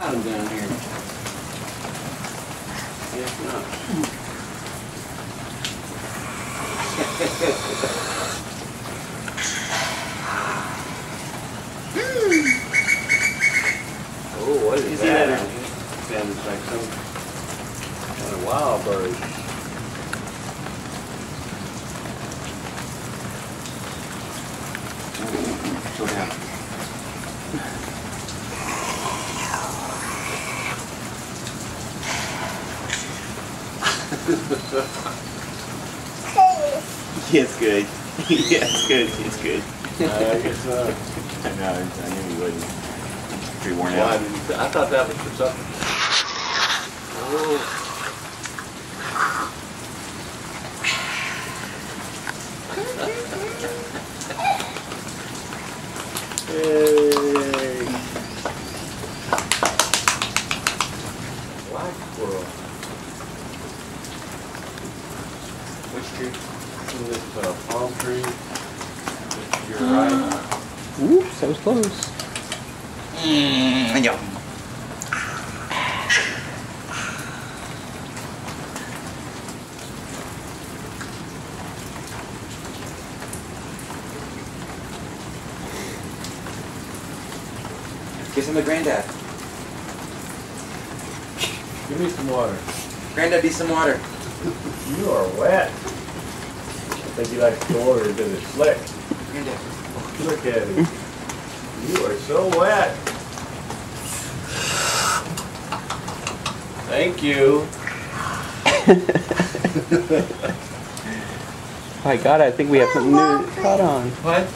Bottom down here. Yes, not. Oh, what is that? Sounds like some kind of wild bird. Go down. Yeah, it's good. Yeah, it's good. It's good. I guess so. I know. I knew he wouldn't. Pretty worn Why out. did you, I thought that was for something. Oh. Hey. Black squirrel. Which tree? This palm tree. To your right. Oops, that was close. Yeah. Give some to Grandad. Give me some water. Grandad, need some water. You are wet. I think you like to go over to the slick. Grandad. Look at it. You are so wet. Thank you. My God, I think we have something new to cut on. What?